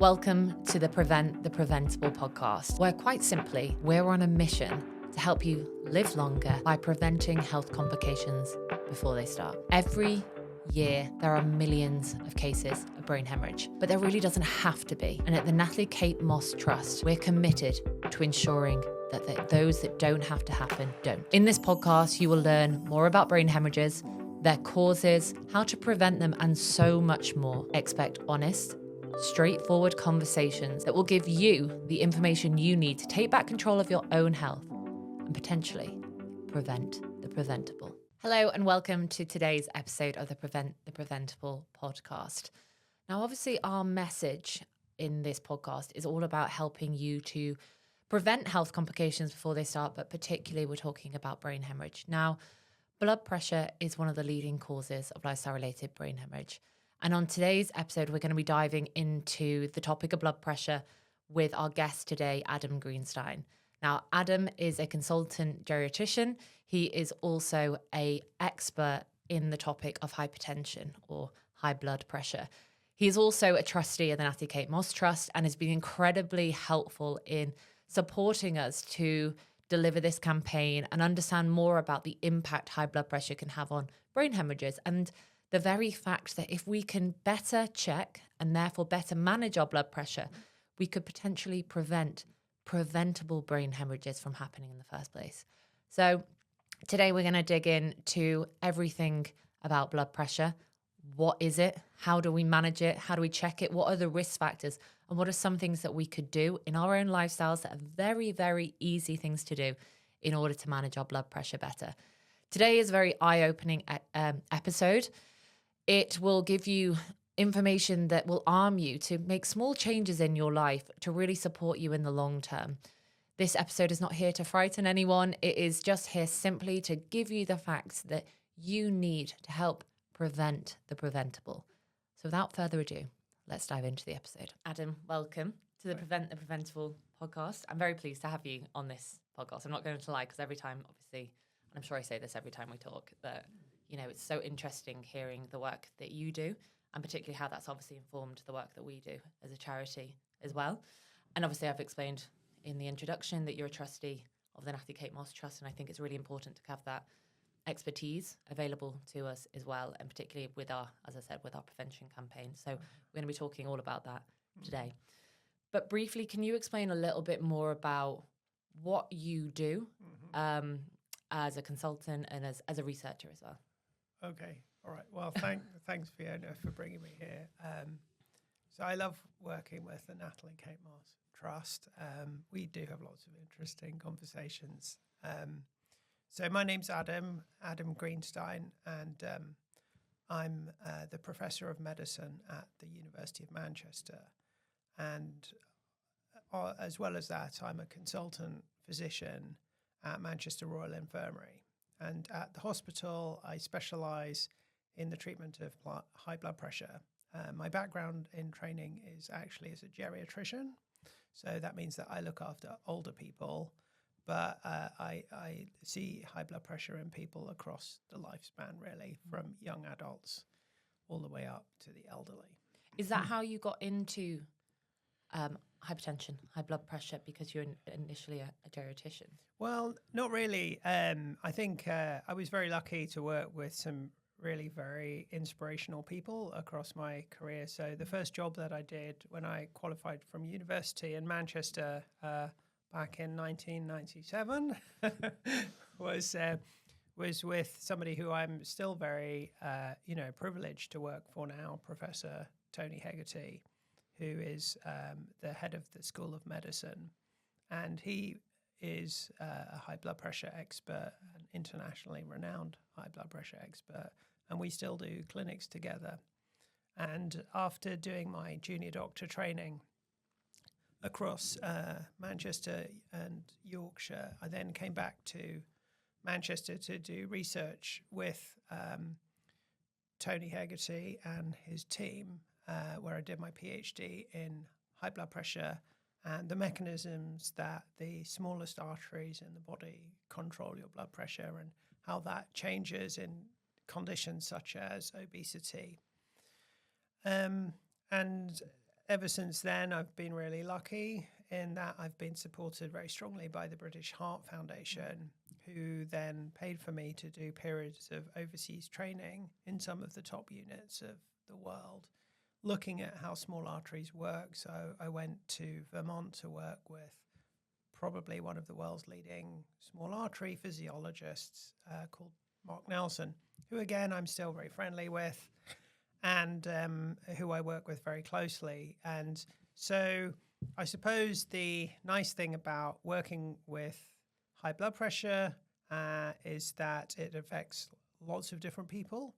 Welcome to the Prevent the Preventable Podcast, where quite simply, we're on a mission to help you live longer by preventing health complications before they start. Every year, there are millions of cases of brain hemorrhage, but there really doesn't have to be. And at the NKMT Moss Trust, we're committed to ensuring that those that don't have to happen don't. In this podcast, you will learn more about brain hemorrhages, their causes, how to prevent them, and so much more. Expect honest, straightforward conversations that will give you the information you need to take back control of your own health and potentially prevent the preventable. Hello and welcome to today's episode of the Prevent the Preventable podcast. Now, obviously, our message in this podcast is all about helping you to prevent health complications before they start, but particularly we're talking about brain hemorrhage. Now, blood pressure is one of the leading causes of lifestyle-related brain hemorrhage. And on today's episode, we're going to be diving into the topic of blood pressure with our guest today, Adam Greenstein. Now, Adam is a consultant geriatrician. He is also an expert in the topic of hypertension or high blood pressure. He's also a trustee of the NKMT Moss Trust and has been incredibly helpful in supporting us to deliver this campaign and understand more about the impact high blood pressure can have on brain hemorrhages and the very fact that if we can better check and therefore better manage our blood pressure, we could potentially prevent preventable brain hemorrhages from happening in the first place. So today we're going to dig into everything about blood pressure. What is it? How do we manage it? How do we check it? What are the risk factors? And what are some things that we could do in our own lifestyles that are very, very easy things to do in order to manage our blood pressure better? Today is a very eye-opening episode. It will give you information that will arm you to make small changes in your life to really support you in the long term. This episode is not here to frighten anyone. It is just here simply to give you the facts that you need to help prevent the preventable. So without further ado, let's dive into the episode. Adam, welcome to the Prevent the Preventable podcast. I'm very pleased to have you on this podcast. I'm not going to lie, because every time, obviously, and I'm sure I say this every time we talk, that it's so interesting hearing the work that you do, and particularly how that's obviously informed the work that we do as a charity as well. And obviously I've explained in the introduction that you're a trustee of the NKMT Moss Trust, and I think it's really important to have that expertise available to us as well, and particularly with our, as I said, with our prevention campaign. So we're going to be talking all about that today. But briefly, can you explain a little bit more about what you do as a consultant and as a researcher as well? Okay, all right. Well, thanks, Fiona, for bringing me here. So I love working with the NKMT Moss Trust. We do have lots of interesting conversations. So my name's Adam Greenstein, and I'm the Professor of Medicine at the University of Manchester. And as well as that, I'm a consultant physician at Manchester Royal Infirmary. And at the hospital, I specialise in the treatment of high blood pressure. My background in training is actually as a geriatrician. So that means that I look after older people, but I see high blood pressure in people across the lifespan, really, from young adults all the way up to the elderly. Is that how you got into hypertension, high blood pressure, because you're initially a geriatrician? Well, not really. I think I was very lucky to work with some really very inspirational people across my career. So the first job that I did when I qualified from university in Manchester back in 1997 was with somebody who I'm still very privileged to work for now, Professor Tony Hegarty, who is the head of the School of Medicine. And he is a high blood pressure expert, an internationally renowned high blood pressure expert, and we still do clinics together. And after doing my junior doctor training across Manchester and Yorkshire, I then came back to Manchester to do research with Tony Hegarty and his team, where I did my PhD in high blood pressure and the mechanisms that the smallest arteries in the body control your blood pressure and how that changes in conditions such as obesity. And ever since then, I've been really lucky in that I've been supported very strongly by the British Heart Foundation, who then paid for me to do periods of overseas training in some of the top units of the world, looking at how small arteries work. So I went to Vermont to work with probably one of the world's leading small artery physiologists called Mark Nelson, who again I'm still very friendly with, and who I work with very closely. And so I suppose the nice thing about working with high blood pressure is that it affects lots of different people.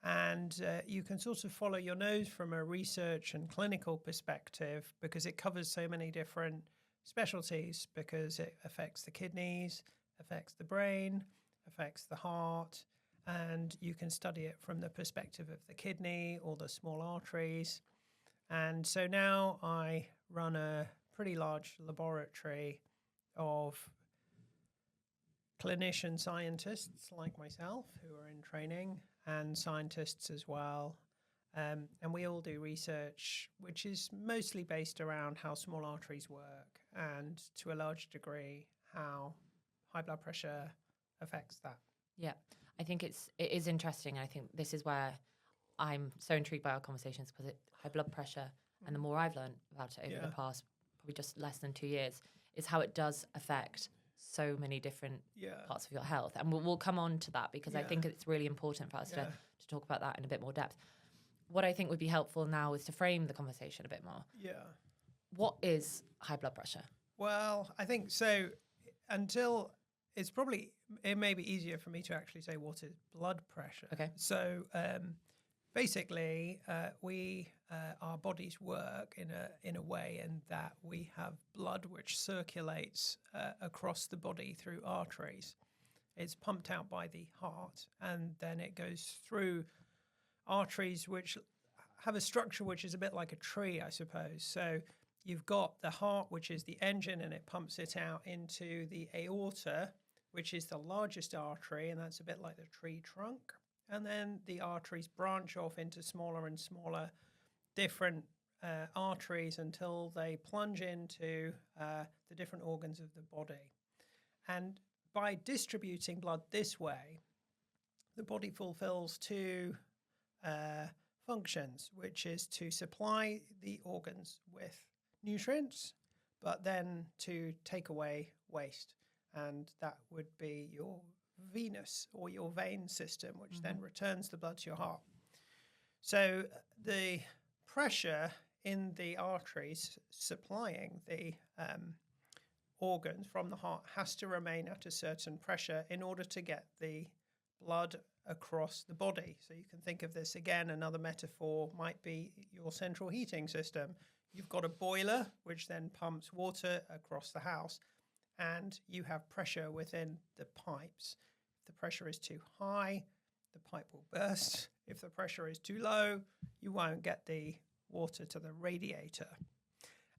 And you can sort of follow your nose from a research and clinical perspective because it covers so many different specialties, because it affects the kidneys, affects the brain, affects the heart, and you can study it from the perspective of the kidney or the small arteries. And so now I run a pretty large laboratory of clinician scientists like myself who are in training, and scientists as well. And we all do research, which is mostly based around how small arteries work and, to a large degree, how high blood pressure affects that. Yeah, I think it is interesting. I think this is where I'm so intrigued by our conversations, because high blood pressure, and the more I've learned about it over the past probably just less than 2 years, is how it does affect so many different parts of your health. And we'll come on to that, because I think it's really important for us to talk about that in a bit more depth. What I think would be helpful now is to frame the conversation a bit more. Yeah. What is high blood pressure? Well, I think so. Until it may be easier for me to actually say what is blood pressure. Okay. So basically, our bodies work in a way in that we have blood which circulates across the body through arteries. It's pumped out by the heart, and then it goes through arteries which have a structure which is a bit like a tree, I suppose. So you've got the heart, which is the engine, and it pumps it out into the aorta, which is the largest artery, and that's a bit like the tree trunk. And then the arteries branch off into smaller and smaller different arteries until they plunge into the different organs of the body. And by distributing blood this way, the body fulfills two functions, which is to supply the organs with nutrients, but then to take away waste. And that would be your venous or your vein system, which then returns the blood to your heart. So the pressure in the arteries supplying the organs from the heart has to remain at a certain pressure in order to get the blood across the body. So you can think of this again, another metaphor might be your central heating system. You've got a boiler which then pumps water across the house, and you have pressure within the pipes. If the pressure is too high, the pipe will burst. If the pressure is too low, you won't get the water to the radiator.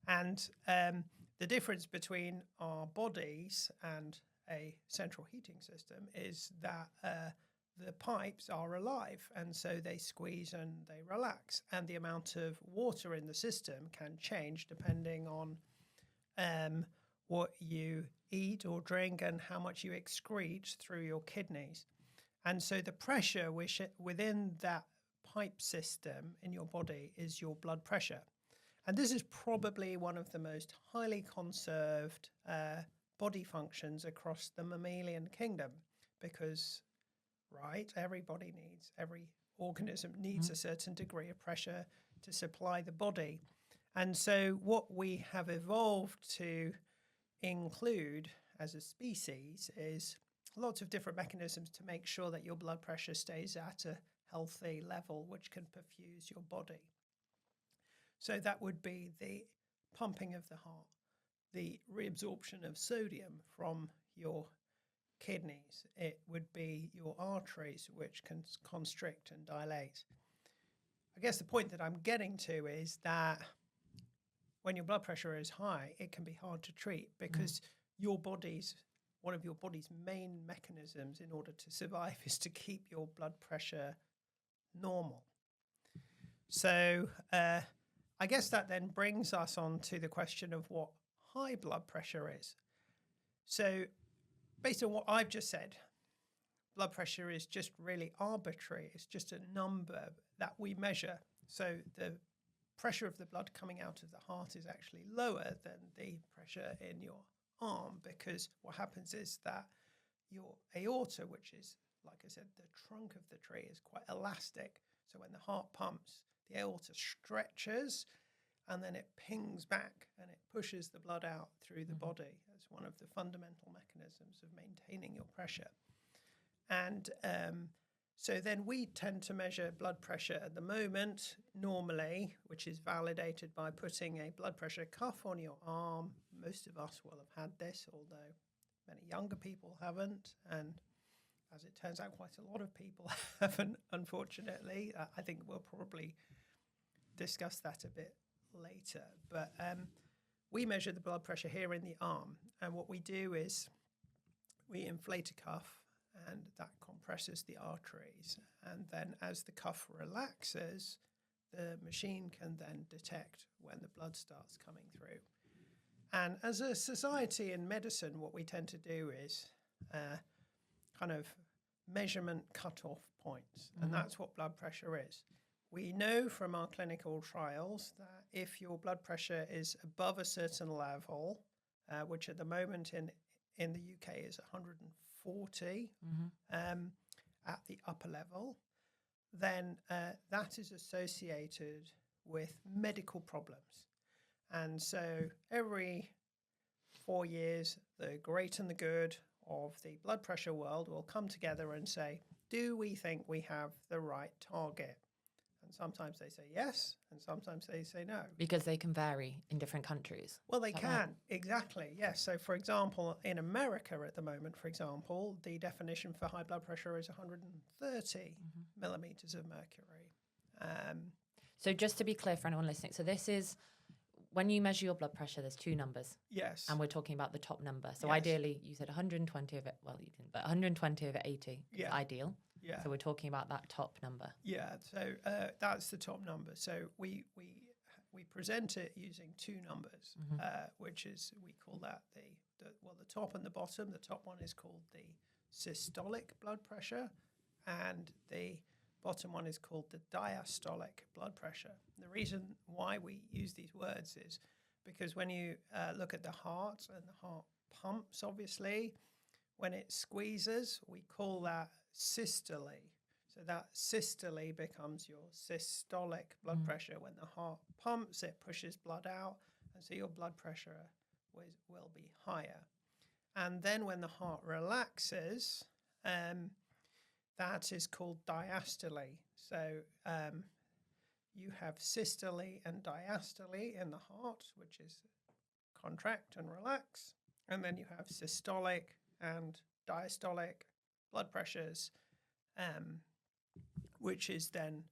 And the difference between our bodies and a central heating system is that the pipes are alive, and so they squeeze and they relax, and the amount of water in the system can change depending on what you eat or drink and how much you excrete through your kidneys. And so the pressure within that pipe system in your body is your blood pressure. And this is probably one of the most highly conserved body functions across the mammalian kingdom, because, every organism needs a certain degree of pressure to supply the body. And so what we have evolved to include as a species is lots of different mechanisms to make sure that your blood pressure stays at a healthy level, which can perfuse your body. So that would be the pumping of the heart, the reabsorption of sodium from your kidneys. It would be your arteries, which can constrict and dilate. I guess the point that I'm getting to is that when your blood pressure is high, it can be hard to treat, because one of your body's main mechanisms in order to survive is to keep your blood pressure normal. So I guess that then brings us on to the question of what high blood pressure is. So based on what I've just said, blood pressure is just really arbitrary. It's just a number that we measure. So the pressure of the blood coming out of the heart is actually lower than the pressure in your arm, because what happens is that your aorta, which is, like I said, the trunk of the tree, is quite elastic. So when the heart pumps, the aorta stretches and then it pings back and it pushes the blood out through the body as one of the fundamental mechanisms of maintaining your pressure. And so then we tend to measure blood pressure at the moment, normally, which is validated by putting a blood pressure cuff on your arm. Most of us will have had this, although many younger people haven't. And as it turns out, quite a lot of people haven't, unfortunately. I think we'll probably discuss that a bit later. But we measure the blood pressure here in the arm. And what we do is we inflate a cuff, and that compresses the arteries. And then as the cuff relaxes, the machine can then detect when the blood starts coming through. And as a society in medicine, what we tend to do is kind of measurement cutoff points. And that's what blood pressure is. We know from our clinical trials that if your blood pressure is above a certain level, which at the moment in the UK is 140 at the upper level, then that is associated with medical problems. And so every 4 years, the great and the good of the blood pressure world will come together and say, do we think we have the right target? And sometimes they say yes, and sometimes they say no. Because they can vary in different countries. Well, they can, exactly, yes. So, for example, in America at the moment, for example, the definition for high blood pressure is 130 millimeters of mercury. So just to be clear for anyone listening, so this is, when you measure your blood pressure, there's two numbers. Yes. And we're talking about the top number. So yes. Ideally, you said 120 over, well, you didn't, but 120 over 80 is ideal. Yeah. So we're talking about that top number. Yeah. So that's the top number. So we present it using two numbers, which is, we call that the top and the bottom. The top one is called the systolic blood pressure, and the bottom one is called the diastolic blood pressure. The reason why we use these words is because when you look at the heart, and the heart pumps, obviously, when it squeezes, we call that systole. So that systole becomes your systolic blood pressure. When the heart pumps, it pushes blood out, and so your blood pressure will be higher. And then when the heart relaxes, that is called diastole. So you have systole and diastole in the heart, which is contract and relax. And then you have systolic and diastolic blood pressures, which is then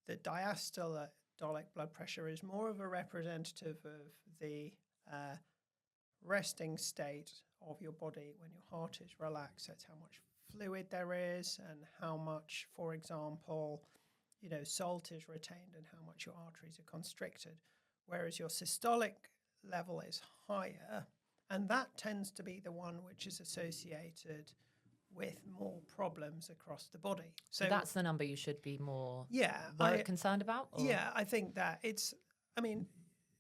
the diastolic blood pressure is more of a representative of the resting state of your body when your heart is relaxed. That's how much fluid there is and how much, for example, salt is retained and how much your arteries are constricted. Whereas your systolic level is higher, and that tends to be the one which is associated with more problems across the body. So that's the number you should be more concerned about? Or? Yeah, I think that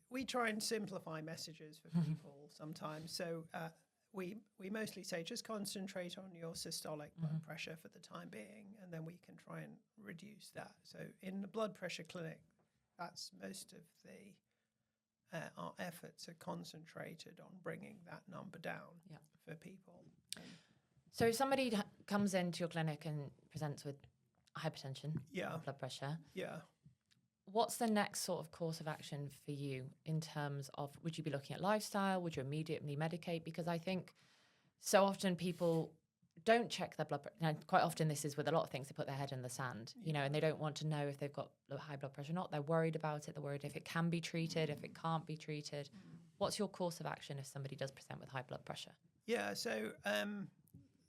we try and simplify messages for people sometimes. So we mostly say just concentrate on your systolic blood pressure for the time being, and then we can try and reduce that. So in the blood pressure clinic, that's most of our efforts are concentrated on bringing that number down for people. So if somebody comes into your clinic and presents with hypertension, blood pressure, what's the next sort of course of action for you in terms of, would you be looking at lifestyle? Would you immediately medicate? Because I think so often people don't check their blood pressure. And quite often this is with a lot of things, they put their head in the sand, and they don't want to know if they've got high blood pressure or not. They're worried about it. They're worried if it can be treated, if it can't be treated. What's your course of action if somebody does present with high blood pressure? Yeah, so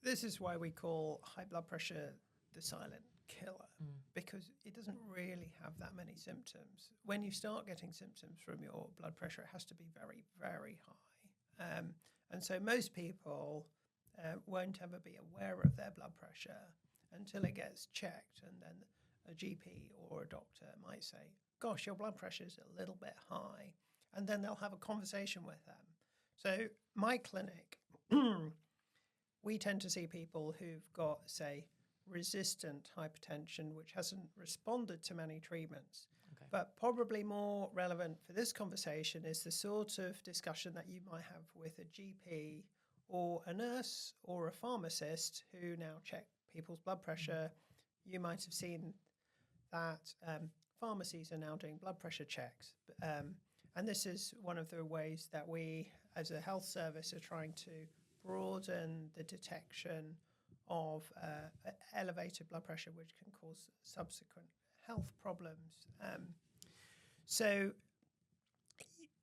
this is why we call high blood pressure the silent killer because it doesn't really have that many symptoms. When you start getting symptoms from your blood pressure, it has to be very, very high. And so most people won't ever be aware of their blood pressure until it gets checked, and then a GP or a doctor might say, gosh, your blood pressure is a little bit high, and then they'll have a conversation with them. So my clinic, we tend to see people who've got, say, resistant hypertension, which hasn't responded to many treatments. Okay. But probably more relevant for this conversation is the sort of discussion that you might have with a GP or a nurse or a pharmacist who now check people's blood pressure. You might have seen that pharmacies are now doing blood pressure checks. And this is one of the ways that we, as a health service, are trying to broaden the detection of elevated blood pressure, which can cause subsequent health problems. So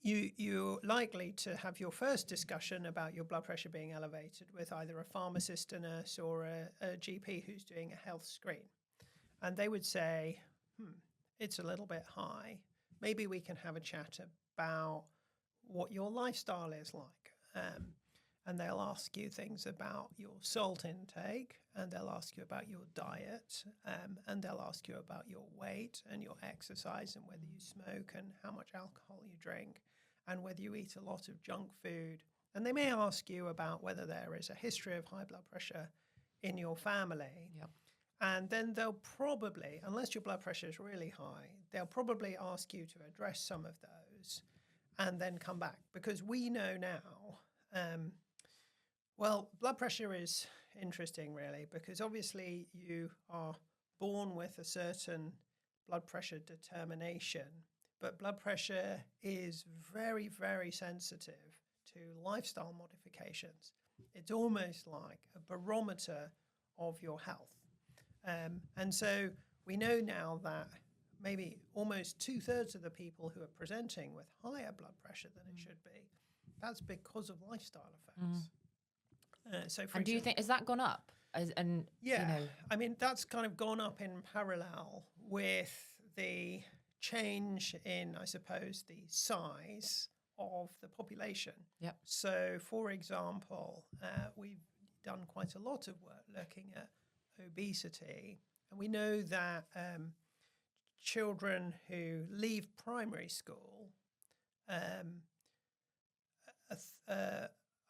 you're likely to have your first discussion about your blood pressure being elevated with either a pharmacist, a nurse, or a GP who's doing a health screen. And they would say, it's a little bit high. Maybe we can have a chat about what your lifestyle is like. And they'll ask you things about your salt intake, and they'll ask you about your diet, and they'll ask you about your weight and your exercise and whether you smoke and how much alcohol you drink and whether you eat a lot of junk food. And they may ask you about whether there is a history of high blood pressure in your family. Yep. And then they'll probably, unless your blood pressure is really high, they'll probably ask you to address some of those and then come back. Because we know now, well, blood pressure is interesting, really, because obviously you are born with a certain blood pressure determination, but blood pressure is very, very sensitive to lifestyle modifications. It's almost like a barometer of your health. And so we know now that maybe almost 2/3 of the people who are presenting with higher blood pressure than it should be, that's because of lifestyle effects. And do you think, has that gone up? I mean, that's kind of gone up in parallel with the change in, I suppose, the size of the population. Yep. So, for example, we've done quite a lot of work looking at obesity, and we know that children who leave primary school,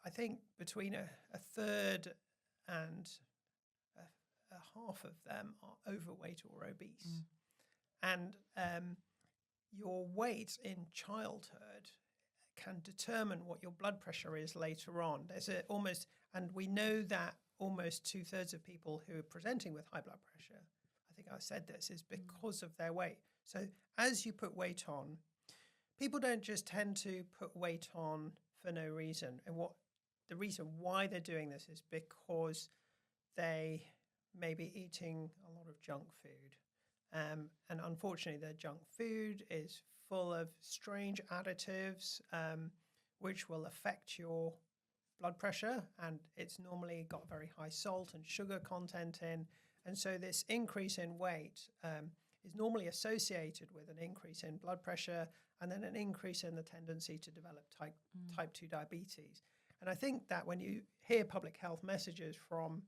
I think between a third and a half of them are overweight or obese. And your weight in childhood can determine what your blood pressure is later on. And we know that almost 2/3 of people who are presenting with high blood pressure, I think I said this, is because of their weight. So as you put weight on, people don't just tend to put weight on for no reason. And the reason why they're doing this is because they may be eating a lot of junk food. And unfortunately, their junk food is full of strange additives, which will affect your blood pressure. And it's normally got very high salt and sugar content in. And so this increase in weight is normally associated with an increase in blood pressure and then an increase in the tendency to develop type 2 diabetes. And I think that when you hear public health messages from,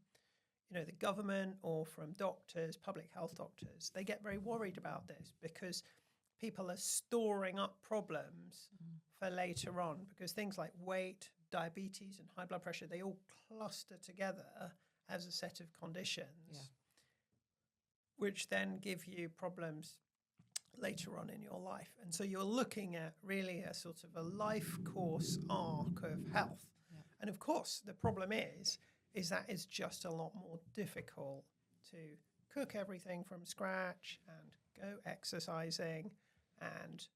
the government or from doctors, public health doctors, they get very worried about this because people are storing up problems for later on, because things like weight, diabetes, and high blood pressure, they all cluster together as a set of conditions, which then give you problems later on in your life. And so you're looking at really a sort of a life course arc of health. Yeah. And of course, the problem is that it's just a lot more difficult to cook everything from scratch and go exercising. And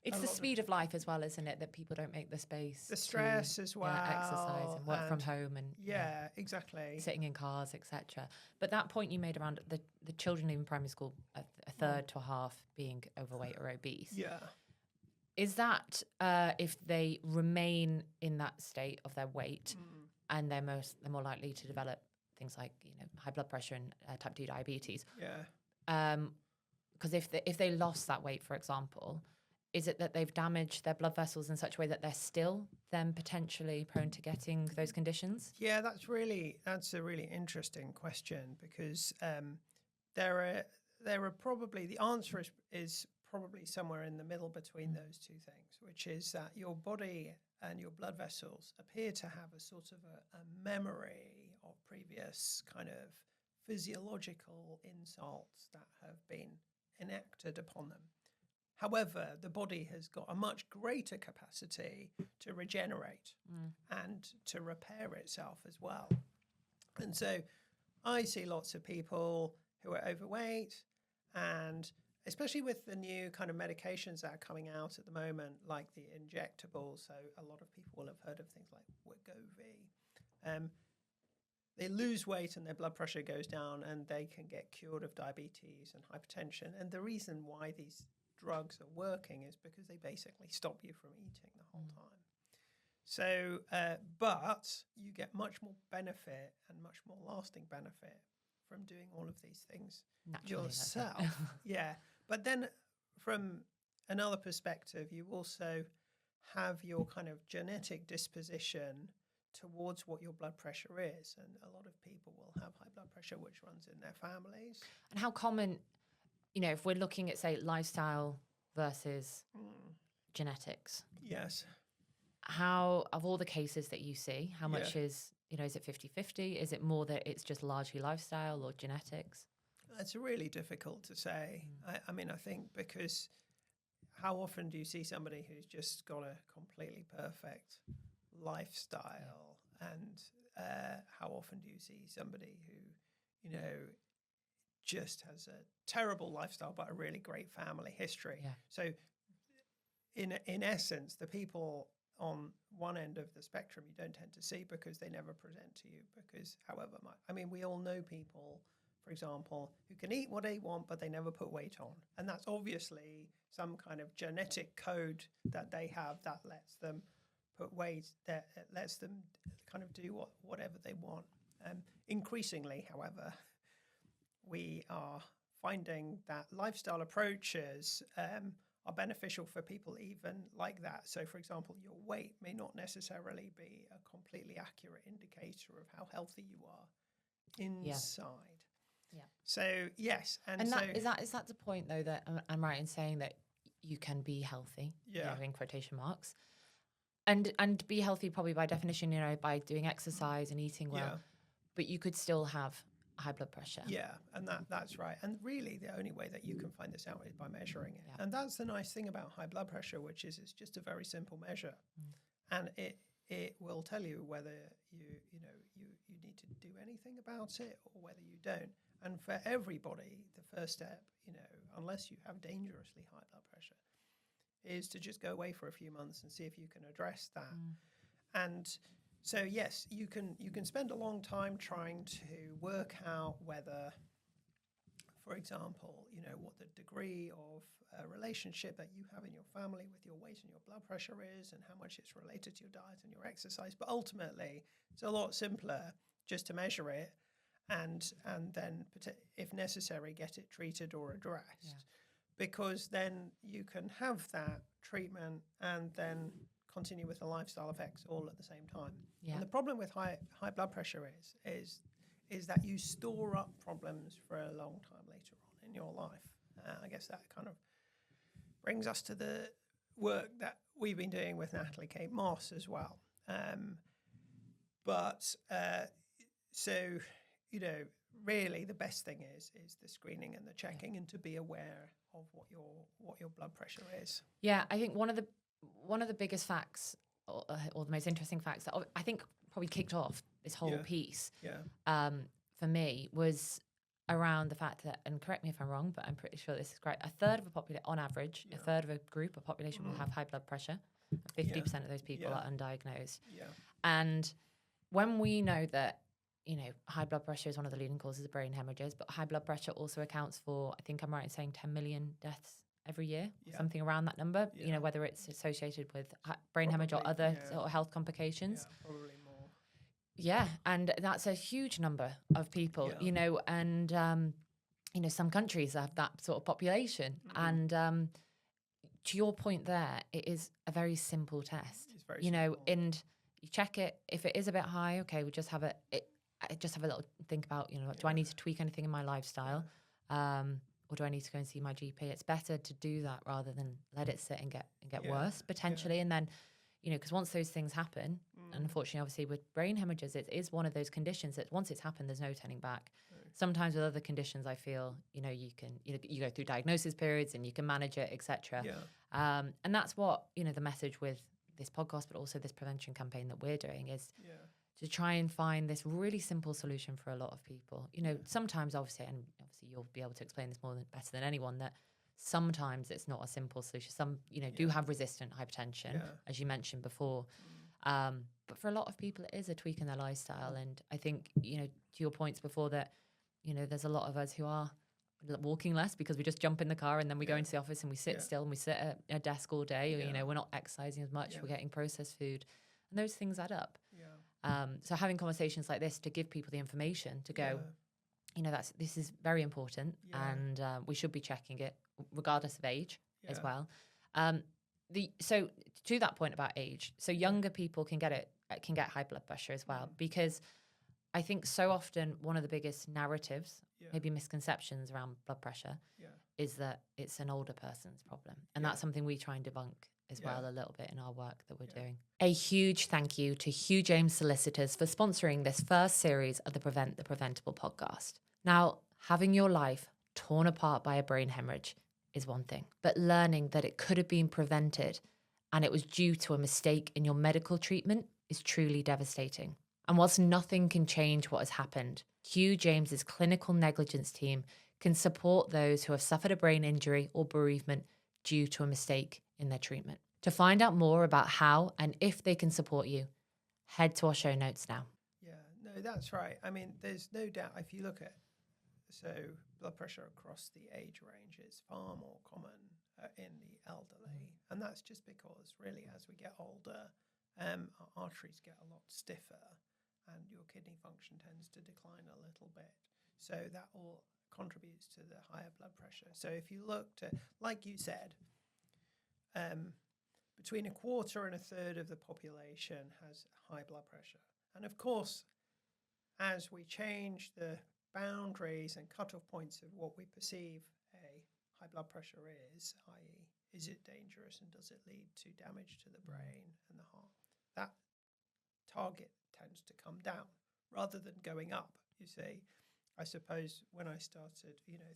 it's the speed of life as well, isn't it, that people don't make the space. The stress as well. Exercise and work from home and exactly. Sitting in cars, etc. But that point you made around the children leaving primary school, a third to a half being overweight or obese. Yeah. Is that if they remain in that state of their weight and they're more likely to develop things like, high blood pressure and type 2 diabetes. Yeah. Because if they lost that weight, for example, is it that they've damaged their blood vessels in such a way that they're still then potentially prone to getting those conditions? Yeah, that's a really interesting question, because there are probably, the answer is probably somewhere in the middle between those two things, which is that your body and your blood vessels appear to have a sort of a memory of previous kind of physiological insults that have been enacted upon them. However, the body has got a much greater capacity to regenerate and to repair itself as well. And so I see lots of people who are overweight, and especially with the new kind of medications that are coming out at the moment, like the injectables. So a lot of people will have heard of things like Wegovy. They lose weight and their blood pressure goes down, and they can get cured of diabetes and hypertension. And the reason why these drugs are working is because they basically stop you from eating the whole time. So, but you get much more benefit and much more lasting benefit from doing all of these things Naturally, yourself. Yeah. But then from another perspective, you also have your kind of genetic disposition towards what your blood pressure is. And a lot of people will have high blood pressure, which runs in their families. And how common, if we're looking at, say, lifestyle versus genetics. Yes. How, of all the cases that you see, how much is it 50-50? Is it more that it's just largely lifestyle or genetics? It's really difficult to say. I mean, I think because how often do you see somebody who's just got a completely perfect lifestyle, and how often do you see somebody who, just has a terrible lifestyle but a really great family history? Yeah. So in essence, the people on one end of the spectrum you don't tend to see because they never present to you, because however much, I mean, we all know people, for example, who can eat what they want, but they never put weight on. And that's obviously some kind of genetic code that they have that lets them put weight, that lets them kind of do whatever they want. Increasingly, however, we are finding that lifestyle approaches are beneficial for people even like that. So, for example, your weight may not necessarily be a completely accurate indicator of how healthy you are inside. Yeah. So, yes. And so, that, is that the point, though, that I'm right in saying that you can be healthy, in quotation marks, and be healthy probably by definition, by doing exercise and eating well, but you could still have high blood pressure. Yeah, and that's right. And really the only way that you can find this out is by measuring it. Yeah. And that's the nice thing about high blood pressure, which is it's just a very simple measure. And it will tell you whether you need to do anything about it or whether you don't. And for everybody, the first step, unless you have dangerously high blood pressure, is to just go away for a few months and see if you can address that. And so, yes, you can spend a long time trying to work out whether, for example, what the degree of relationship that you have in your family with your weight and your blood pressure is, and how much it's related to your diet and your exercise. But ultimately, it's a lot simpler just to measure it and then, if necessary, get it treated or addressed. Yeah. Because then you can have that treatment and then continue with the lifestyle effects all at the same time. Yeah. And the problem with high blood pressure is that you store up problems for a long time later on in your life. I guess that kind of brings us to the work that we've been doing with Natalie Kate Moss as well. Really the best thing is the screening and the checking, and to be aware of what your blood pressure is. Yeah, I think one of the biggest facts or the most interesting facts that I think probably kicked off this whole piece for me was around the fact that, and correct me if I'm wrong, but I'm pretty sure this is correct, a third of on average, a third of a group of population will have high blood pressure. 50% of those people are undiagnosed. Yeah. And when we know that, high blood pressure is one of the leading causes of brain hemorrhages, but high blood pressure also accounts for, I think I'm right in saying, 10 million deaths every year, something around that number, whether it's associated with brain hemorrhage or other sort of health complications. Yeah, probably more. Yeah, and that's a huge number of people, Yeah. you know, and, you know, some countries have that sort of population. And to your point there, it is a very simple test, It's very you know, simple. and you check it. If it is a bit high, okay, we just have I just have a little think about, you know, do I need to tweak anything in my lifestyle? Or do I need to go and see my GP? It's better to do that rather than let it sit and get worse potentially. And then, you know, because once those things happen, and unfortunately, obviously with brain hemorrhages, it is one of those conditions that once it's happened, there's no turning back. Sometimes with other conditions, I feel, you know, you go through diagnosis periods and you can manage it, etc. And that's what, you know, the message with this podcast, but also this prevention campaign that we're doing is to try and find this really simple solution for a lot of people. You know, sometimes obviously you'll be able to explain this better than anyone, that sometimes it's not a simple solution. Some, you know, do have resistant hypertension, as you mentioned before. But for a lot of people, it is a tweak in their lifestyle. And I think, you know, to your points before that, you know, there's a lot of us who are walking less because we just jump in the car and then we go into the office and we sit still and we sit at a desk all day. Or, you know, we're not exercising as much. We're getting processed food, and those things add up. So having conversations like this to give people the information to go, you know, this is very important, and we should be checking it regardless of age as well. So to that point about age, so younger people can get high blood pressure as well, because I think so often one of the biggest narratives, maybe misconceptions around blood pressure, is that it's an older person's problem, and that's something we try and debunk as well a little bit in our work that we're doing. A huge thank you to Hugh James Solicitors for sponsoring this first series of the Prevent the Preventable podcast. Now, having your life torn apart by a brain hemorrhage is one thing, but learning that it could have been prevented and it was due to a mistake in your medical treatment is truly devastating. And whilst nothing can change what has happened, Hugh James's clinical negligence team can support those who have suffered a brain injury or bereavement due to a mistake in their treatment. To find out more about how and if they can support you, head to our show notes now. Yeah, no, that's right. I mean, there's no doubt if you look at, so blood pressure across the age range is far more common in the elderly. And that's just because really as we get older, our arteries get a lot stiffer and your kidney function tends to decline a little bit. So that all contributes to the higher blood pressure. So if you looked at, like you said, between a quarter and a third of the population has high blood pressure. And of course, as we change the boundaries and cutoff points of what we perceive a high blood pressure is, i.e., is it dangerous and does it lead to damage to the brain and the heart, that target tends to come down rather than going up, you see. I suppose when I started,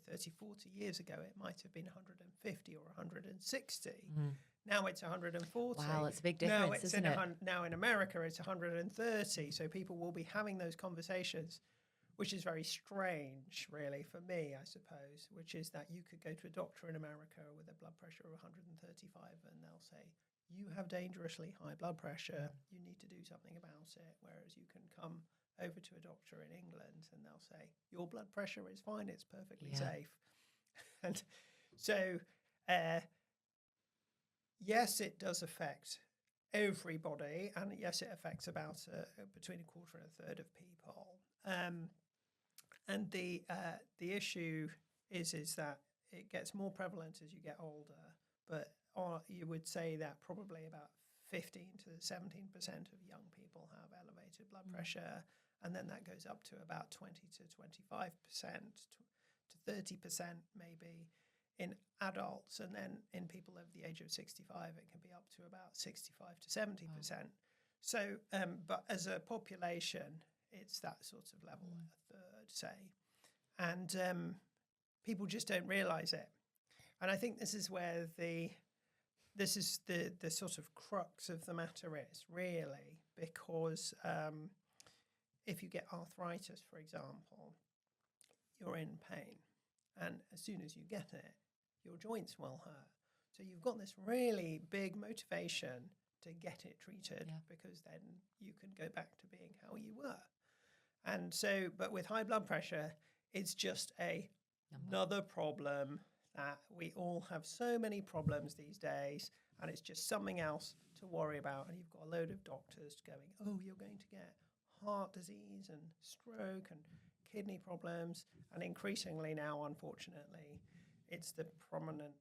30, 40 years ago, it might have been 150 or 160. Now it's 140. Wow, it's a big difference, isn't it? Now in America, it's 130. So people will be having those conversations, which is very strange, really, for me, I suppose, which is that you could go to a doctor in America with a blood pressure of 135 and they'll say, you have dangerously high blood pressure. You need to do something about it. Whereas you can come over to a doctor in England and they'll say, your blood pressure is fine. It's perfectly safe. And so, yes, it does affect everybody. And yes, it affects about between a quarter and a third of people. And the issue is that it gets more prevalent as you get older, but you would say that probably about 15 to 17% of young people have elevated blood pressure, and then that goes up to about 20 to 25%, to 30% maybe in adults, and then in people over the age of 65, it can be up to about 65 to 70%. Wow. So, but as a population, it's that sort of level, a third, say. And people just don't realise it. And I think this is where the sort of crux of the matter is, really, because if you get arthritis, for example, you're in pain. And as soon as you get it, your joints will hurt. So you've got this really big motivation to get it treated because then you can go back to being how you were. And so, but with high blood pressure, it's just another problem that we all have so many problems these days, and it's just something else to worry about. And you've got a load of doctors going, oh, you're going to get heart disease and stroke and kidney problems. And increasingly now, unfortunately, it's the prominent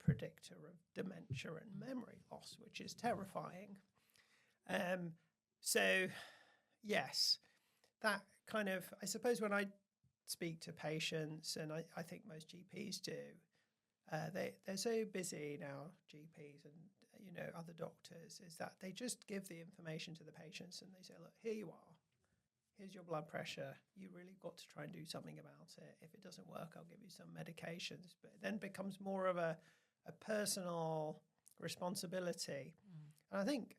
predictor of dementia and memory loss, which is terrifying. So, yes, that kind of, I suppose when I speak to patients, and I think most GPs do, they're so busy now, GPs and other doctors, is that they just give the information to the patients and they say, look, here you are. Here's your blood pressure. You really got to try and do something about it. If it doesn't work, I'll give you some medications. But it then becomes more of a personal responsibility. And I think,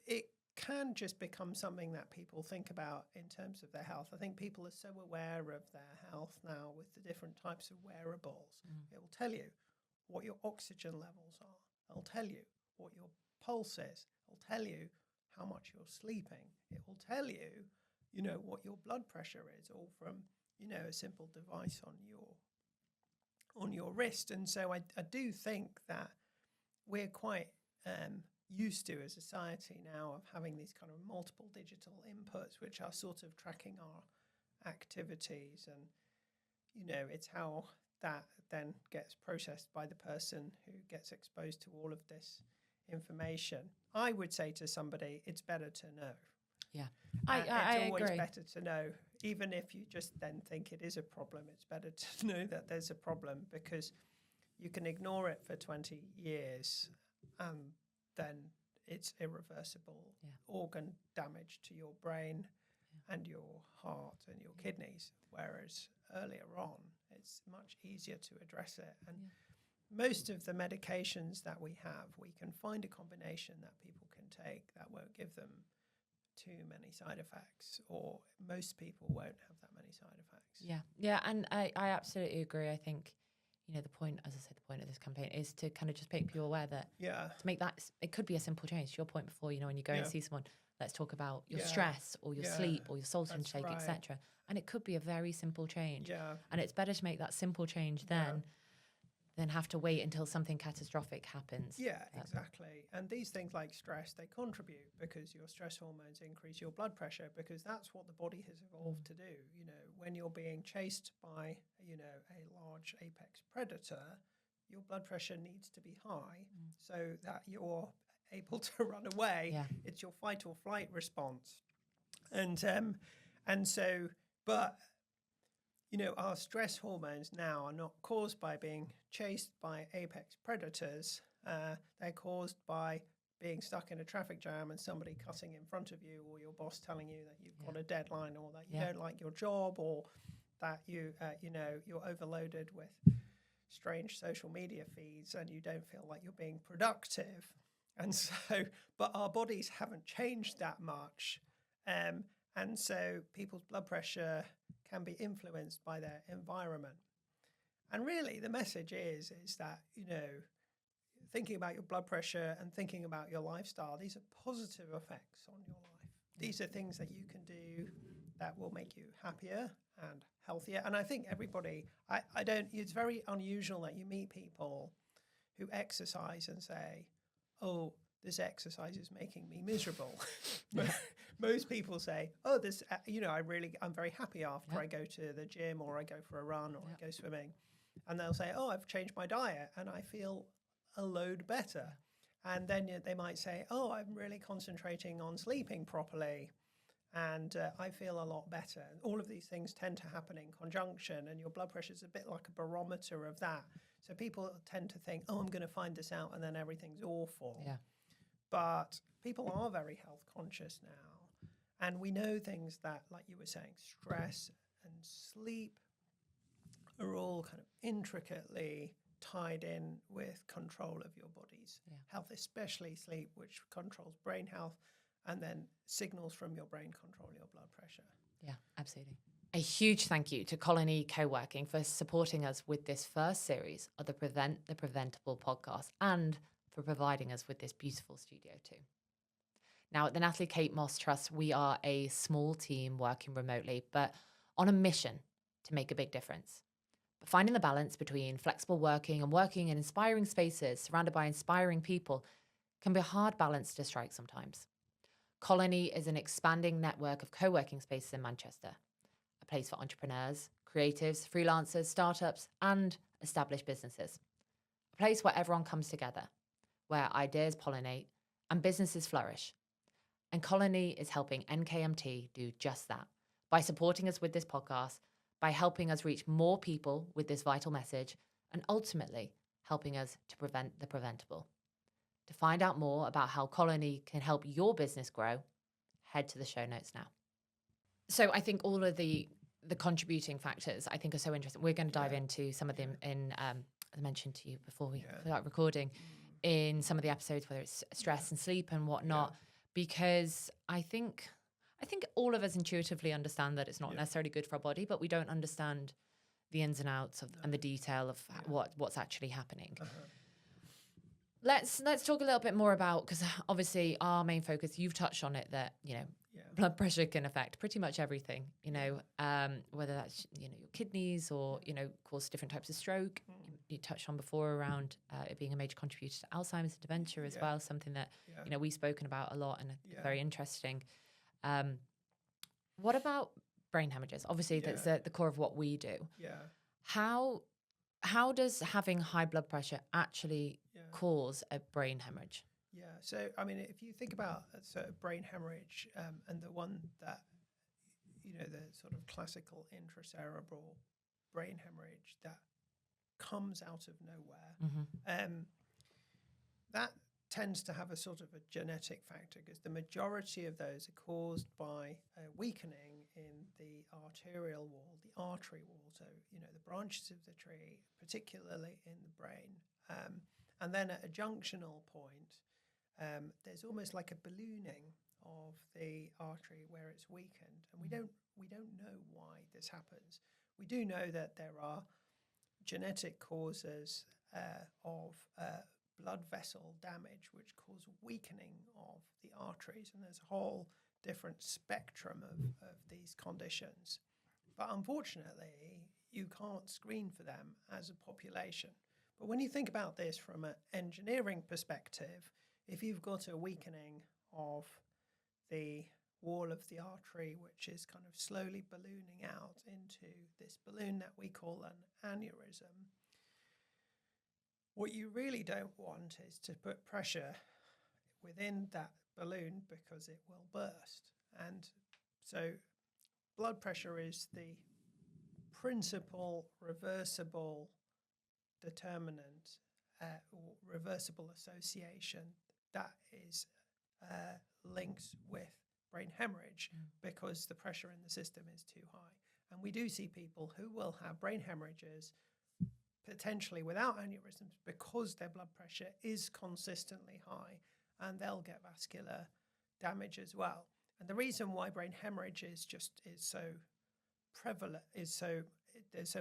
it can just become something that people think about in terms of their health. I think people are so aware of their health now with the different types of wearables. It will tell you what your oxygen levels are. It'll tell you what your pulse is. It'll tell you how much you're sleeping. It will tell you, what your blood pressure is, all from, a simple device on your wrist. And so I do think that we're quite used to, as a society now, of having these kind of multiple digital inputs, which are sort of tracking our activities. And, it's how that then gets processed by the person who gets exposed to all of this information. I would say to somebody, it's better to know. Yeah, it's always agree. better to know, even if you just then think it is a problem. It's better to know that there's a problem, because you can ignore it for 20 years and then it's irreversible organ damage to your brain and your heart and your kidneys, whereas earlier on it's much easier to address it. And most of the medications that we have, we can find a combination that people can take that won't give them too many side effects, or most people won't have that many side effects. Yeah, and I absolutely agree. I think, the point, as I said, the point of this campaign is to kind of just make people aware that to make that, it could be a simple change. To your point before, when you go and see someone, let's talk about your stress or your sleep or your salt intake, etc. And it could be a very simple change. Yeah. And it's better to make that simple change than have to wait until something catastrophic happens. Yeah, exactly. And these things like stress, they contribute, because your stress hormones increase your blood pressure, because that's what the body has evolved to do. When you're being chased by, a large apex predator, your blood pressure needs to be high so that you're able to run away. Yeah. It's your fight or flight response. And so, but our stress hormones now are not caused by being chased by apex predators. They're caused by being stuck in a traffic jam and somebody cutting in front of you, or your boss telling you that you've got a deadline, or that you don't like your job, or that you're overloaded with strange social media feeds and you don't feel like you're being productive. And so, but our bodies haven't changed that much. And so people's blood pressure can be influenced by their environment. And really the message is that, thinking about your blood pressure and thinking about your lifestyle, these are positive effects on your life. These are things that you can do that will make you happier and healthier. And I think everybody, it's very unusual that you meet people who exercise and say, oh, this exercise is making me miserable. Most people say, oh, this, I'm very happy after I go to the gym, or I go for a run, or I go swimming. And they'll say, oh, I've changed my diet and I feel a load better. And then they might say, oh, I'm really concentrating on sleeping properly and I feel a lot better. And all of these things tend to happen in conjunction, and your blood pressure is a bit like a barometer of that. So people tend to think, oh, I'm going to find this out and then everything's awful. Yeah. But people are very health conscious now. And we know things that, like you were saying, stress and sleep are all kind of intricately tied in with control of your body's health, especially sleep, which controls brain health, and then signals from your brain control your blood pressure. Yeah, absolutely. A huge thank you to Colony Coworking for supporting us with this first series of the Prevent the Preventable podcast, and for providing us with this beautiful studio too. Now, at the Natalie Kate Moss Trust, we are a small team working remotely, but on a mission to make a big difference. But finding the balance between flexible working and working in inspiring spaces surrounded by inspiring people can be a hard balance to strike sometimes. Colony is an expanding network of co-working spaces in Manchester, a place for entrepreneurs, creatives, freelancers, startups, and established businesses. A place where everyone comes together, where ideas pollinate and businesses flourish. And Colony is helping NKMT do just that by supporting us with this podcast, by helping us reach more people with this vital message, and ultimately helping us to prevent the preventable. To find out more about how Colony can help your business grow, head to the show notes now. So I think all of the contributing factors I think are so interesting. We're going to dive into some of them in, I mentioned to you before we start recording, in some of the episodes, whether it's stress and sleep and whatnot, because I think all of us intuitively understand that it's not necessarily good for our body, but we don't understand the ins and outs of and the detail of what's actually happening. Let's talk a little bit more about, because obviously our main focus, you've touched on it, that blood pressure can affect pretty much everything, whether that's your kidneys or cause different types of stroke. You touched on before around it being a major contributor to Alzheimer's and dementia as well, something that we've spoken about a lot and very interesting. What about brain hemorrhages? Obviously that's the core of what we do. How does having high blood pressure actually cause a brain hemorrhage? Yeah, so I mean, if you think about brain hemorrhage and the one that, the sort of classical intracerebral brain hemorrhage that comes out of nowhere, that tends to have a sort of a genetic factor, because the majority of those are caused by a weakening in the arterial wall, the artery wall, so, the branches of the tree, particularly in the brain. And then at a junctional point, there's almost like a ballooning of the artery where it's weakened, and we don't know why this happens. We do know that there are genetic causes of blood vessel damage which cause weakening of the arteries, and there's a whole different spectrum of these conditions. But unfortunately, you can't screen for them as a population. But when you think about this from an engineering perspective, if you've got a weakening of the wall of the artery, which is kind of slowly ballooning out into this balloon that we call an aneurysm, what you really don't want is to put pressure within that balloon, because it will burst. And so blood pressure is the principal reversible determinant or reversible association that is linked with brain hemorrhage, because the pressure in the system is too high. And we do see people who will have brain hemorrhages potentially without aneurysms because their blood pressure is consistently high, and they'll get vascular damage as well. And the reason why brain hemorrhage is so prevalent there's so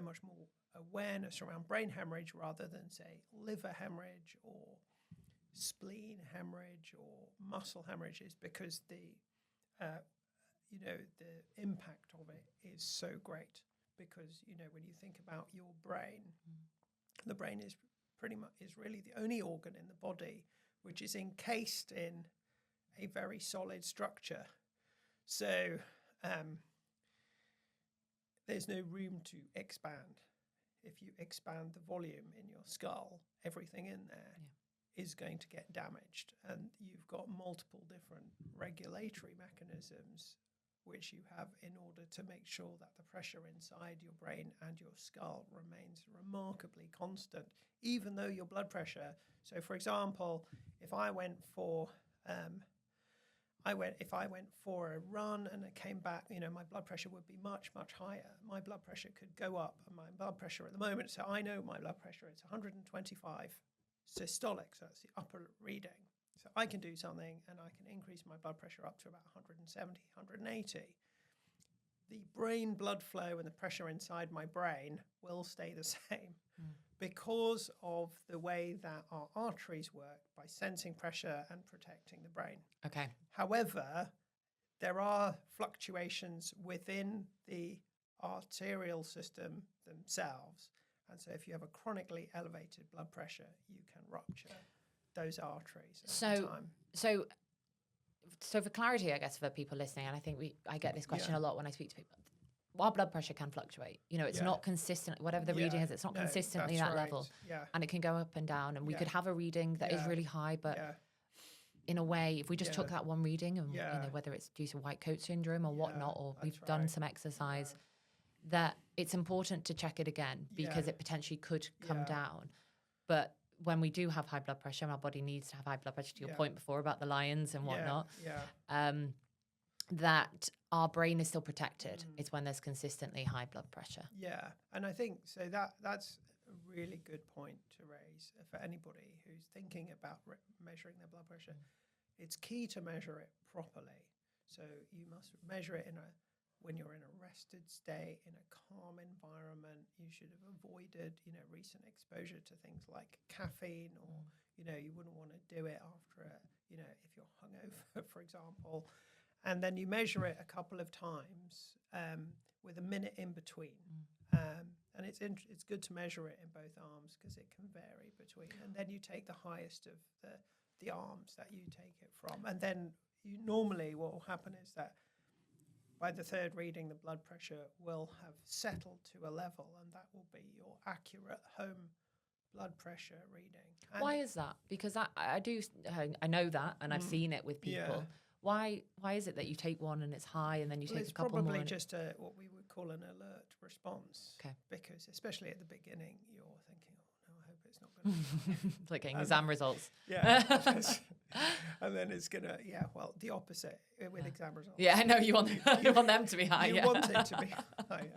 much more awareness around brain hemorrhage rather than, say, liver hemorrhage or spleen hemorrhage or muscle hemorrhage, is because the impact of it is so great. Because when you think about your brain, the brain is really the only organ in the body which is encased in a very solid structure. So there's no room to expand. If you expand the volume in your skull, everything in there is going to get damaged. And you've got multiple different regulatory mechanisms which you have in order to make sure that the pressure inside your brain and your skull remains remarkably constant, even though your blood pressure. So, for example, if I went for a run and I came back, my blood pressure would be much, much higher. My blood pressure could go up, and my blood pressure at the moment, so I know my blood pressure is 125 systolic, so that's the upper reading. So I can do something and I can increase my blood pressure up to about 170, 180. The brain blood flow and the pressure inside my brain will stay the same because of the way that our arteries work by sensing pressure and protecting the brain. Okay. However, there are fluctuations within the arterial system themselves. And so if you have a chronically elevated blood pressure, you can rupture those arteries over time. So So for clarity, I guess, for people listening, and I think I get this question a lot when I speak to people. Our blood pressure can fluctuate. You know, it's not consistent. Whatever the reading is, it's not consistently that level. Yeah. And it can go up and down. And we could have a reading that is really high, but in a way, if we just took that one reading and, you know, whether it's due to white coat syndrome or whatnot, or we've done some exercise, that it's important to check it again because it potentially could come down. But when we do have high blood pressure, and our body needs to have high blood pressure, to your point before about the lions and whatnot, that our brain is still protected. It's when there's consistently high blood pressure. Yeah, and I think so that's a really good point to raise for anybody who's thinking about measuring their blood pressure. It's key to measure it properly. So you must measure it when you're in a rested state, in a calm environment. You should have avoided, you know, recent exposure to things like caffeine, or, you know, you wouldn't want to do it after, you know, if you're hungover, for example. And then you measure it a couple of times with a minute in between. And it's good to measure it in both arms because it can vary between. And then you take the highest of the arms that you take it from. And then normally what will happen is that by the third reading, the blood pressure will have settled to a level, and that will be your accurate home blood pressure reading. And why is that? Because I know that, and I've seen it with people. Yeah. Why is it that you take one and it's high, and then you take a couple more? It's probably just what we would call an alert response. Okay. Because especially at the beginning, you're thinking, oh no, I hope it's not going to be It's like getting exam results. Yeah. And then it's going to, the opposite with exam results. Yeah, I know you want them to be high. You want it to be higher.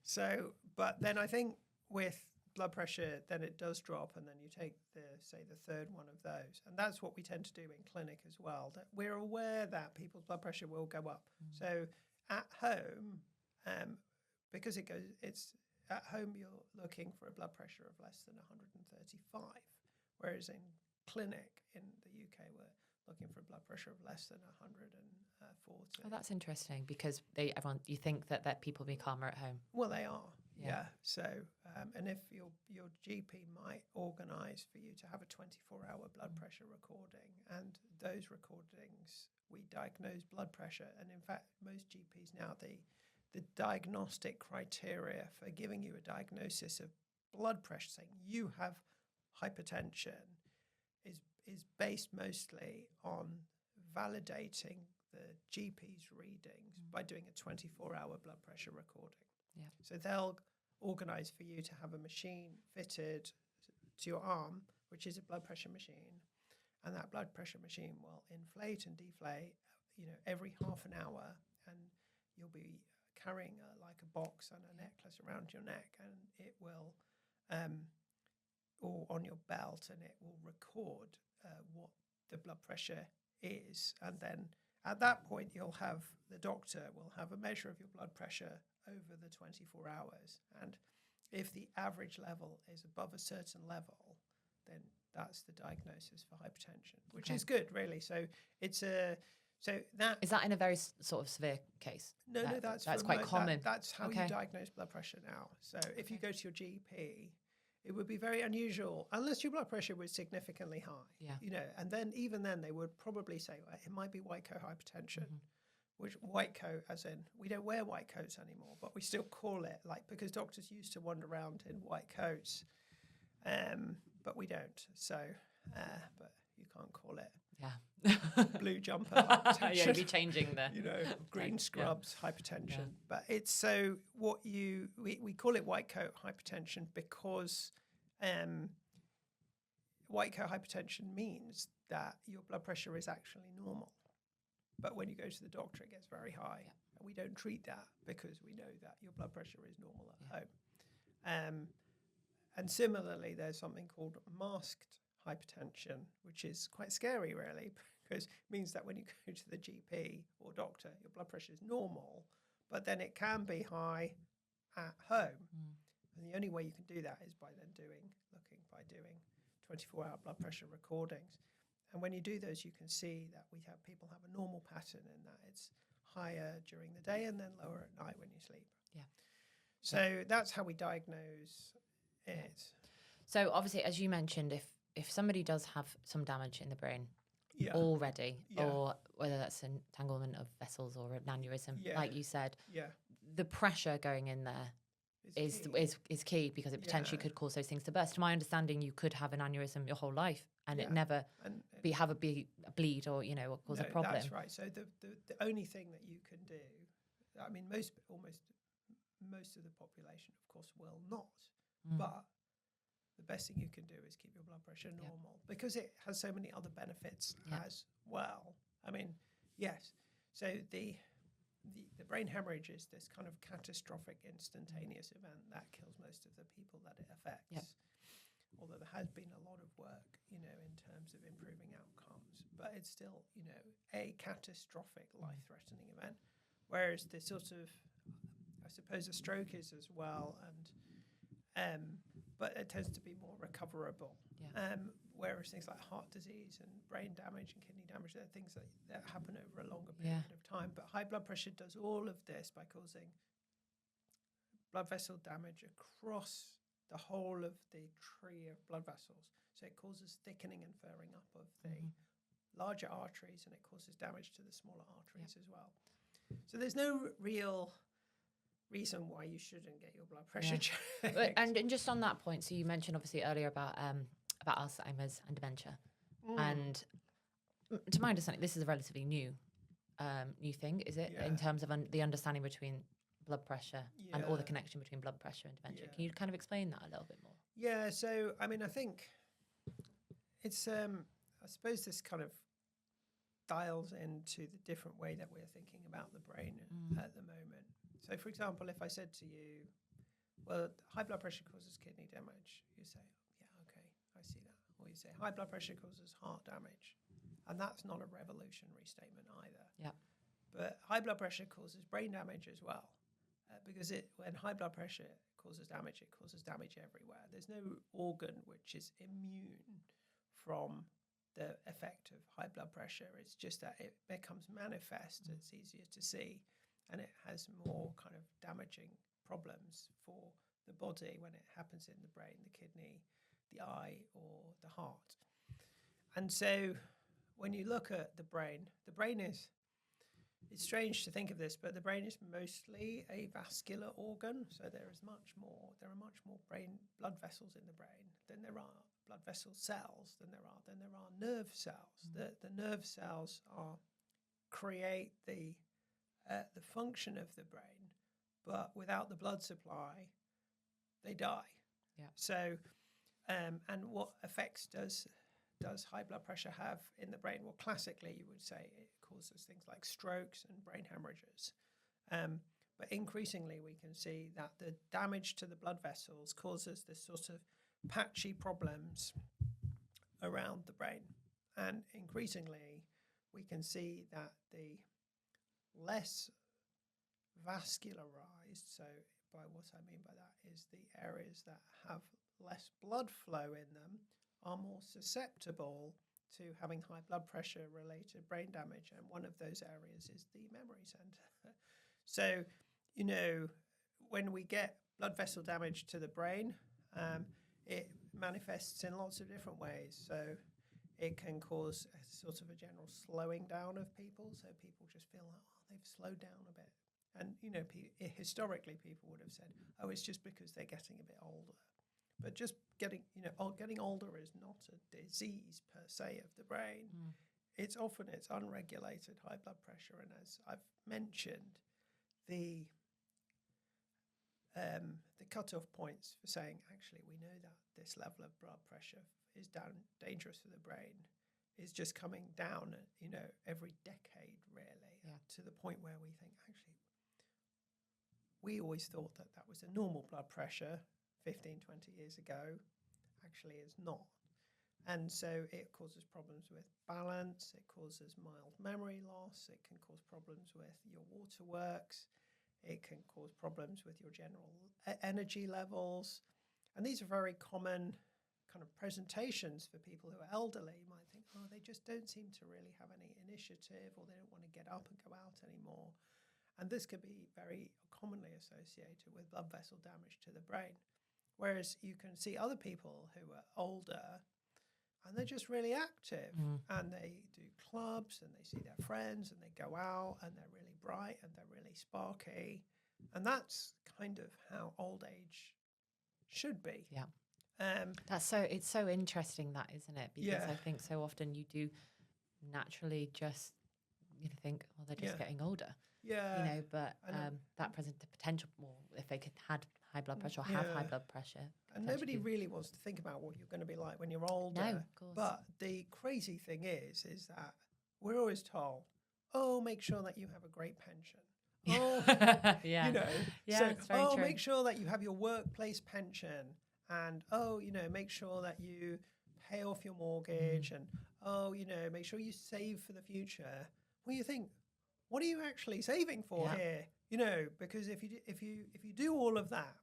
So, but then I think with blood pressure, then it does drop, and then you take the third one of those, and that's what we tend to do in clinic as well. That we're aware that people's blood pressure will go up. So at home, because it's at home, you're looking for a blood pressure of less than 135, whereas in clinic in the UK, we're looking for a blood pressure of less than 140. Oh, that's interesting, because you think that people be calmer at home. Well, they are. Yeah. So, and if your GP might organise for you to have a 24-hour blood pressure recording, and those recordings, we diagnose blood pressure. And in fact, most GPs now, the diagnostic criteria for giving you a diagnosis of blood pressure, saying you have hypertension, is based mostly on validating the GP's readings by doing a 24-hour blood pressure recording. Yeah. So they'll organise for you to have a machine fitted to your arm, which is a blood pressure machine, and that blood pressure machine will inflate and deflate, every half an hour, and you'll be carrying like a box and a necklace around your neck, and it will, or on your belt, and it will record what the blood pressure is, and then at that point the doctor will have a measure of your blood pressure over the 24 hours, and if the average level is above a certain level, then that's the diagnosis for hypertension, which is good, really. So it's is that in a very sort of severe case? No, that's quite common. That's how you diagnose blood pressure now. So if you go to your GP, it would be very unusual unless your blood pressure was significantly high. Yeah. And then even then they would probably say, well, it might be white coat hypertension. Which white coat, as in we don't wear white coats anymore, but we still call it, because doctors used to wander around in white coats, but we don't. So, but you can't call it blue jumper hypertension. You'd be changing the green scrubs hypertension. Yeah. But it's so we call it white coat hypertension because white coat hypertension means that your blood pressure is actually normal. But when you go to the doctor, it gets very high. Yeah. And we don't treat that because we know that your blood pressure is normal at home. And similarly, there's something called masked hypertension, which is quite scary, really, because it means that when you go to the GP or doctor, your blood pressure is normal, but then it can be high at home. And the only way you can do that is by doing 24-hour blood pressure recordings. And when you do those, you can see that people have a normal pattern in that it's higher during the day and then lower at night when you sleep. Yeah. So that's how we diagnose it. So obviously, as you mentioned, if somebody does have some damage in the brain, already, Yeah. or whether that's an entanglement of vessels or an aneurysm, Yeah. like you said, Yeah. the pressure going in there is key because it potentially could cause those things to burst. To my understanding, you could have an aneurysm your whole life and it never have a bleed or or cause a problem. That's right. So the only thing that you can do, I mean, most of the population, of course, will not, but the best thing you can do is keep your blood pressure normal because it has so many other benefits as well. I mean, yes. So the brain hemorrhage is this kind of catastrophic, instantaneous event that kills most of the people that it affects. Yep. Although there has been a lot of work, in terms of improving outcomes, but it's still, a catastrophic, life-threatening event. Whereas the sort of, I suppose, a stroke is as well, but it tends to be more recoverable. Yeah. Whereas things like heart disease and brain damage and kidney damage, they're things that happen over a longer period of time. But high blood pressure does all of this by causing blood vessel damage across the whole of the tree of blood vessels. So it causes thickening and furring up of the larger arteries, and it causes damage to the smaller arteries as well. So there's no real reason why you shouldn't get your blood pressure checked. And just on that point, so you mentioned obviously earlier about Alzheimer's and dementia, and to my understanding, this is a relatively new thing, is it? In terms of the understanding between blood pressure and or the connection between blood pressure and dementia. Can you kind of explain that a little bit more? Yeah. So I mean, I think it's I suppose this kind of dials into the different way that we're thinking about the brain at the moment. So, for example, if I said to you, well, high blood pressure causes kidney damage, you say, yeah, okay, I see that. Or you say, high blood pressure causes heart damage. And that's not a revolutionary statement either. Yeah. But high blood pressure causes brain damage as well. Because when high blood pressure causes damage, it causes damage everywhere. There's no organ which is immune from the effect of high blood pressure. It's just that it becomes manifest. It's easier to see. And it has more kind of damaging problems for the body when it happens in the brain, the kidney, the eye, or the heart. And so when you look at the brain is, it's strange to think of this, but the brain is mostly a vascular organ. So there are much more blood vessels in the brain than there are blood vessel cells, than there are nerve cells. The nerve cells create the function of the brain, but without the blood supply, they die. Yeah. So, and what effects does high blood pressure have in the brain? Well, classically, you would say it causes things like strokes and brain hemorrhages. But increasingly, we can see that the damage to the blood vessels causes this sort of patchy problems around the brain. And increasingly, we can see that the less vascularized, so by what I mean by that is the areas that have less blood flow in them are more susceptible to having high blood pressure related brain damage, and one of those areas is the memory center. So, when we get blood vessel damage to the brain, it manifests in lots of different ways. So it can cause a sort of a general slowing down of people, so people just feel like, they've slowed down a bit. And, historically people would have said, it's just because they're getting a bit older. But just getting older is not a disease per se of the brain. It's unregulated high blood pressure. And as I've mentioned, the cutoff points for saying, actually, we know that this level of blood pressure is dangerous for the brain is just coming down, every decade, really, to the point where we think, actually, we always thought that was a normal blood pressure 15, 20 years ago, actually is not. And so it causes problems with balance, it causes mild memory loss, it can cause problems with your waterworks, it can cause problems with your general energy levels. And these are very common kind of presentations for people who are elderly. You might think, they just don't seem to really have any initiative, or they don't want to get up and go out anymore. And this could be very commonly associated with blood vessel damage to the brain. Whereas you can see other people who are older and they're just really active, and they do clubs, and they see their friends, and they go out, and they're really bright, and they're really sparky, and that's kind of how old age should be. Yeah. It's so interesting, that, isn't it? Because I think so often you do naturally just think, well, they're just getting older. Yeah. But that presents the potential more if they had high blood pressure or have high blood pressure. And nobody really wants to think about what you're going to be like when you're older. No, of course. But the crazy thing is that we're always told, oh, make sure that you have a great pension. Oh, it's very true. Make sure that you have your workplace pension, and make sure that you pay off your mortgage, and make sure you save for the future. Well, you think, what are you actually saving for here? Because if you do all of that,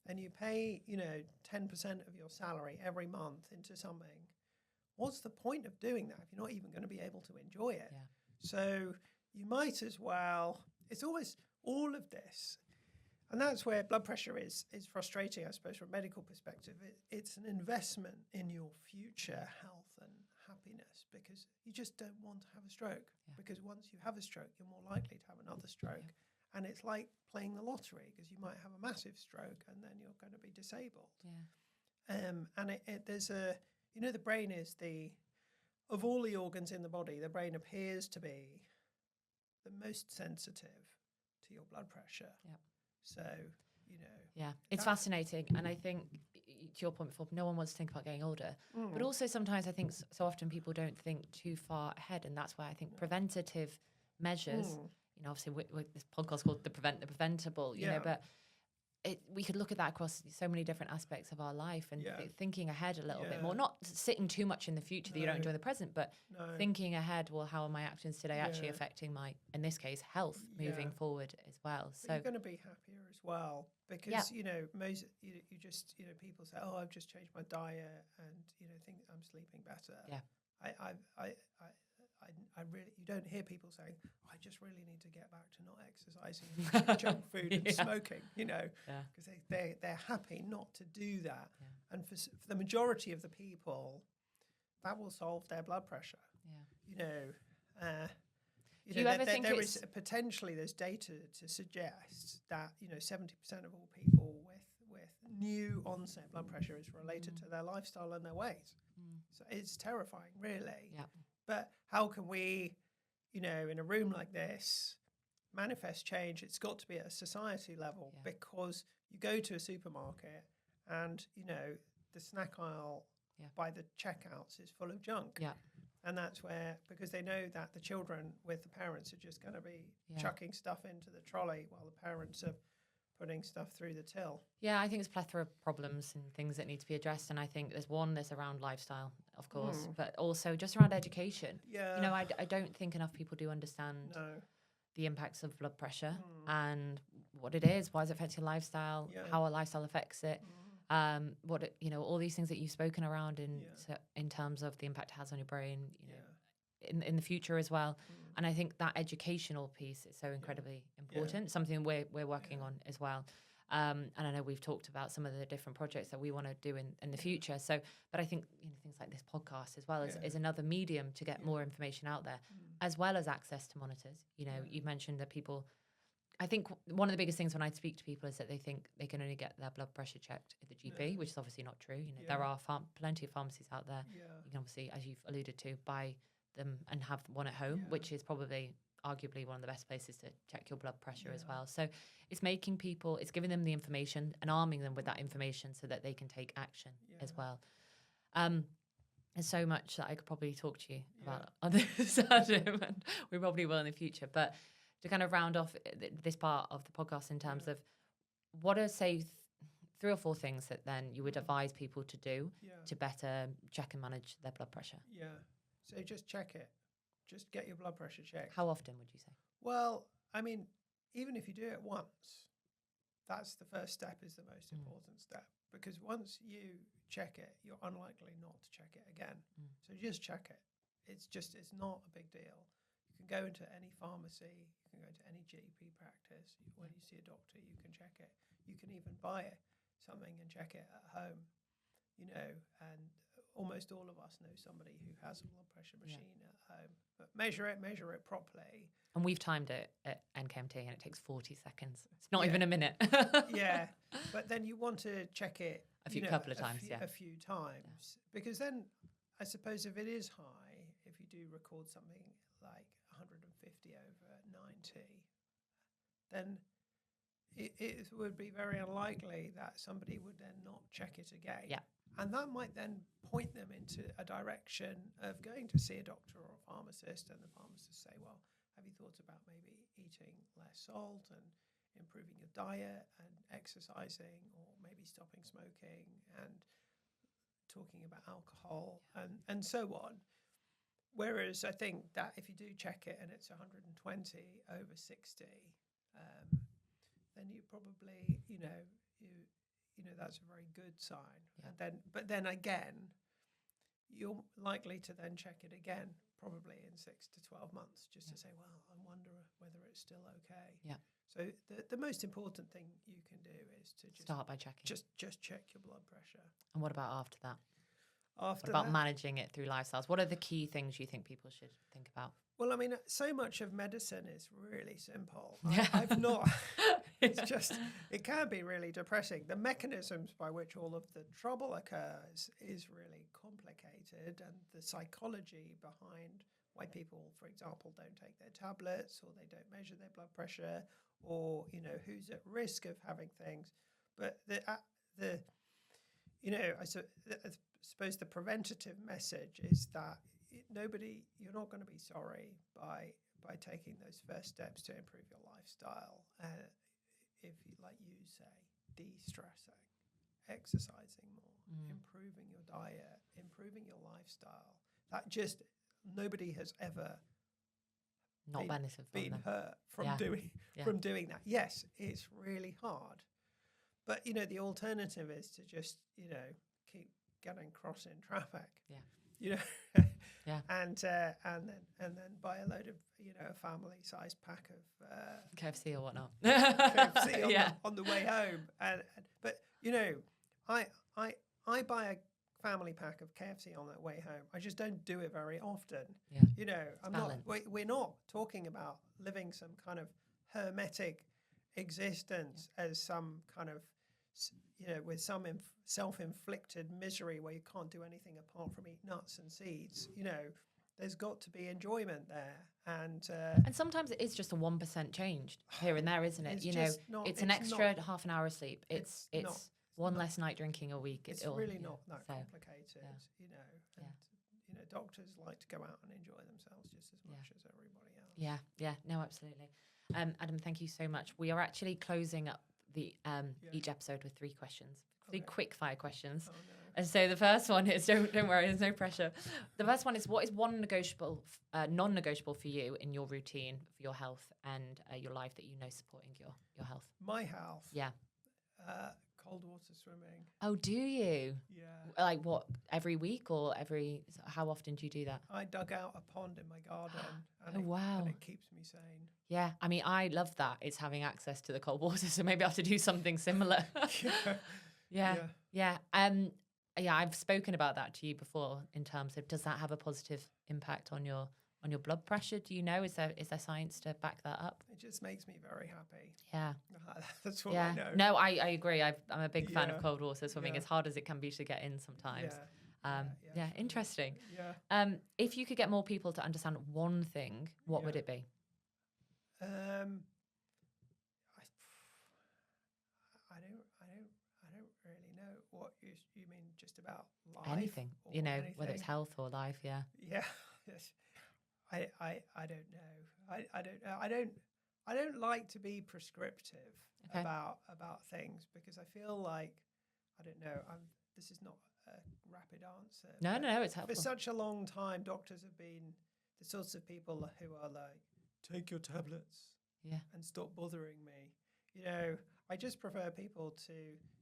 and you pay 10% of your salary every month into something, what's the point of doing that if you're not even going to be able to enjoy it? Yeah. So you might as well. It's always all of this. And that's where blood pressure is frustrating, I suppose, from a medical perspective. It's an investment in your future health and happiness, because you just don't want to have a stroke. Yeah. Because once you have a stroke, you're more likely to have another stroke. Yeah. And it's like playing the lottery, because you might have a massive stroke and then you're going to be disabled. Yeah. And there's the brain is of all the organs in the body, the brain appears to be the most sensitive to your blood pressure. Yeah. So, Yeah, it's fascinating. And I think, to your point before, no one wants to think about getting older. But also sometimes I think so often people don't think too far ahead. And that's why I think preventative measures, obviously with this podcast called Prevent the Preventable, but we could look at that across so many different aspects of our life, and thinking ahead a little bit more, not sitting too much in the future that you don't enjoy the present, but thinking ahead, well, how are my actions today actually affecting my, in this case, health moving forward as well? But so you're going to be happier as well, because, most, you just, people say, oh, I've just changed my diet and, think I'm sleeping better. Yeah. I really, you don't hear people saying, oh, I just really need to get back to not exercising, junk food and smoking, because they're happy not to do that. Yeah. And for the majority of the people, that will solve their blood pressure. Yeah. There is potentially, there's data to suggest that 70% of all people with new onset blood pressure is related to their lifestyle and their weight. So it's terrifying, really. Yeah. But how can we, in a room like this, manifest change? It's got to be at a society level, because you go to a supermarket and, the snack aisle by the checkouts is full of junk. Yeah. And that's where, because they know that the children with the parents are just going to be chucking stuff into the trolley while the parents are putting stuff through the till. Yeah, I think there's a plethora of problems and things that need to be addressed. And I think there's around lifestyle, of course, but also just around education. Yeah. I don't think enough people do understand the impacts of blood pressure and what it is, why is it affecting lifestyle, how our lifestyle affects it. All these things that you've spoken around in terms of the impact it has on your brain, in the future as well. And I think that educational piece is so incredibly important, something we're working on as well. And I know we've talked about some of the different projects that we want to do in the future. So, but I think things like this podcast as well is another medium to get more information out there, as well as access to monitors. You mentioned that people, I think one of the biggest things when I speak to people is that they think they can only get their blood pressure checked at the GP, which is obviously not true. There are plenty of pharmacies out there. Yeah. You can obviously, as you've alluded to, buy them and have one at home, which is probably arguably one of the best places to check your blood pressure as well. So it's it's giving them the information and arming them with that information so that they can take action as well. There's so much that I could probably talk to you about on this, Adam, and we probably will in the future. But to kind of round off this part of the podcast in terms of what are, say, 3 or 4 things that then you would advise people to do to better check and manage their blood pressure? Yeah. So just check it. Just get your blood pressure checked. How often would you say? Well, I mean, even if you do it once, that's the first step, is the most important step. Because once you check it, you're unlikely not to check it again. So just check it. It's not a big deal. You can go into any pharmacy, you can go to any GP practice. When you see a doctor, you can check it. You can even buy something and check it at home, and almost all of us know somebody who has a blood pressure machine at home. But measure it properly. And we've timed it at NKMT, and it takes 40 seconds. It's not even a minute. Yeah, but then you want to check it a couple of times, a few times, because then I suppose if it is high, if you do record something like 150 over 90, then it would be very unlikely that somebody would then not check it again. Yeah. And that might then point them into a direction of going to see a doctor or a pharmacist, and the pharmacist say, well, have you thought about maybe eating less salt and improving your diet and exercising, or maybe stopping smoking and talking about alcohol and so on. Whereas I think that if you do check it and it's 120 over 60, then you probably, you know, that's a very good sign. Yeah. But then again, you're likely to then check it again, probably in 6 to 12 months, just to say, well, I wonder whether it's still okay. Yeah. So the most important thing you can do is to just start by checking. Just check your blood pressure. And what about after that? What about managing it through lifestyles? What are the key things you think people should think about? Well, I mean, so much of medicine is really simple. Yeah. I've not. It's just, it can be really depressing. The mechanisms by which all of the trouble occurs is really complicated, and the psychology behind why people, for example, don't take their tablets, or they don't measure their blood pressure, or, you know, who's at risk of having things. But I suppose the preventative message is that you're not going to be sorry by taking those first steps to improve your lifestyle. If you, like you say, de-stressing, exercising more, improving your diet, improving your lifestyle, that just nobody has ever been hurt from doing that. Yes, it's really hard, but, you know, the alternative is to just, you know, keep getting cross in traffic. Yeah. You know. Yeah. And then buy a load of, you know, a family-sized pack of KFC or whatnot. KFC on the way home. But, you know, I buy a family pack of KFC on the way home. I just don't do it very often. Yeah. You know, we're not talking about living some kind of hermetic existence as some kind of, you know, with some self-inflicted misery where you can't do anything apart from eat nuts and seeds. You know, there's got to be enjoyment there, and sometimes it is just a 1% change here and there, isn't it? It's an extra half an hour of sleep. It's one less night drinking a week. It's really not that complicated, you know. And you know, doctors like to go out and enjoy themselves just as much as everybody else. Yeah, no, absolutely. Adam, thank you so much. We are actually closing up the each episode with 3 questions, 3 quick fire questions. Oh, no. And so the first one is, don't worry, there's no pressure. The first one is, what is one non-negotiable for you in your routine for your health and your life that you know supporting your health? My health. Yeah. Cold water swimming. Oh, do you? Yeah. Like what, every week or how often do you do that? I dug out a pond in my garden. And it keeps me sane. Yeah, I mean, I love that. It's having access to the cold water, so maybe I have to do something similar. Yeah. I've spoken about that to you before in terms of, does that have a positive impact on your blood pressure? Do you know? Is there science to back that up? It just makes me very happy. Yeah. That's what I know. No, I agree. I'm a big fan of cold water swimming, as hard as it can be to get in sometimes. Interesting. Yeah. If you could get more people to understand one thing, what would it be? I don't really know what you mean. Just about life. Anything, whether it's health or life. Yeah. Yeah. Yes. I don't know. I don't like to be prescriptive about things, because I feel like, I don't know. This is not a rapid answer. No, it's helpful. For such a long time, doctors have been the sorts of people who are like, take your tablets and stop bothering me. You know, I just prefer people to,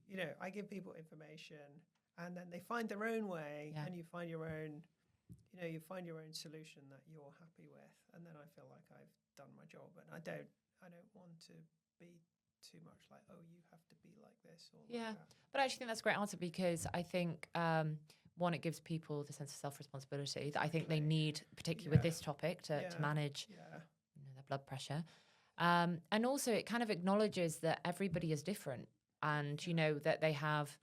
you know, I give people information and then they find their own way, and you find your own, you know, you find your own solution that you're happy with. And then I feel like I've done my job, and I don't want to be too much like, oh, you have to be like this or Yeah. like that. But I actually think that's a great answer, because I think, one, it gives people the sense of self-responsibility that I think they need, particularly with this topic, to manage their blood pressure. And also it kind of acknowledges that everybody is different, and, that they have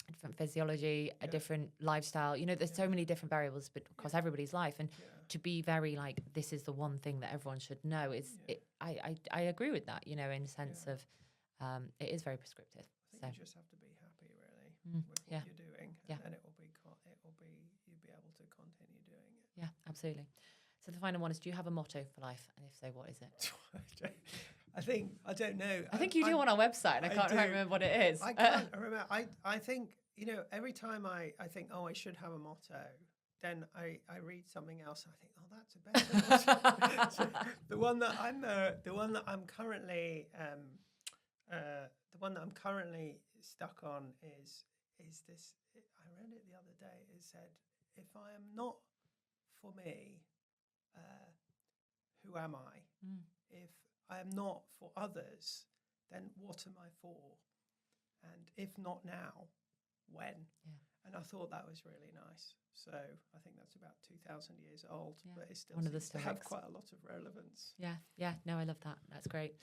a different physiology, a different lifestyle. There's so many different variables across everybody's life. And to be very like, this is the one thing that everyone should know I agree with that, in the sense of it is very prescriptive. I think you just have to be happy, really, with what you're doing, and then you'll be able to continue doing it. Yeah, absolutely. So the final one is, do you have a motto for life? And if so, what is it? I don't know. I think you do on our website, and I can't remember what it is. I can't remember. I think, every time I think, oh, I should have a motto, then I read something else. And I think, oh, that's a better motto. So the one that I'm currently stuck on is this. I read it the other day. It said, if I am not for me, who am I? If I am not for others, then what am I for? And if not now, when? Yeah. And I thought that was really nice. So I think that's about 2,000 years old, but it still seems to have quite a lot of relevance. Yeah. No, I love that. That's great.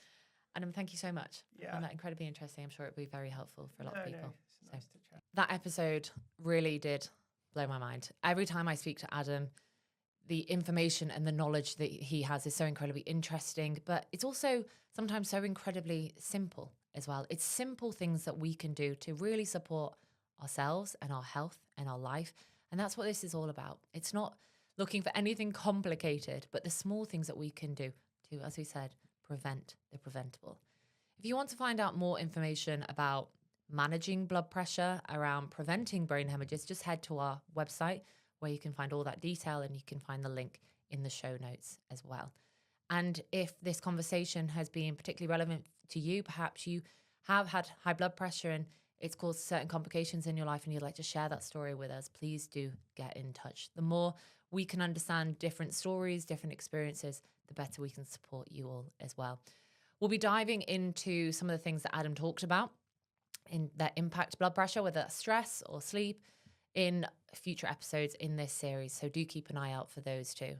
And thank you so much. I found that incredibly interesting. I'm sure it'll be very helpful for a lot of people. It's nice to chat. That episode really did blow my mind. Every time I speak to Adam, the information and the knowledge that he has is so incredibly interesting, but it's also sometimes so incredibly simple as well. It's simple things that we can do to really support ourselves and our health and our life. And that's what this is all about. It's not looking for anything complicated, but the small things that we can do to, as we said, prevent the preventable. If you want to find out more information about managing blood pressure, around preventing brain hemorrhages, just head to our website, where you can find all that detail, and you can find the link in the show notes as well. And if this conversation has been particularly relevant to you, perhaps you have had high blood pressure and it's caused certain complications in your life and you'd like to share that story with us, please do get in touch. The more we can understand different stories, different experiences, the better we can support you all as well. We'll be diving into some of the things that Adam talked about that impact blood pressure, whether that's stress or sleep, in future episodes in this series. So do keep an eye out for those too.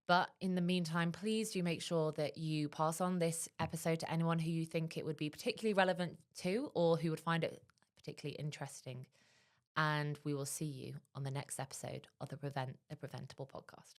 But in the meantime, please do make sure that you pass on this episode to anyone who you think it would be particularly relevant to, or who would find it particularly interesting. And we will see you on the next episode of the Prevent the Preventable podcast.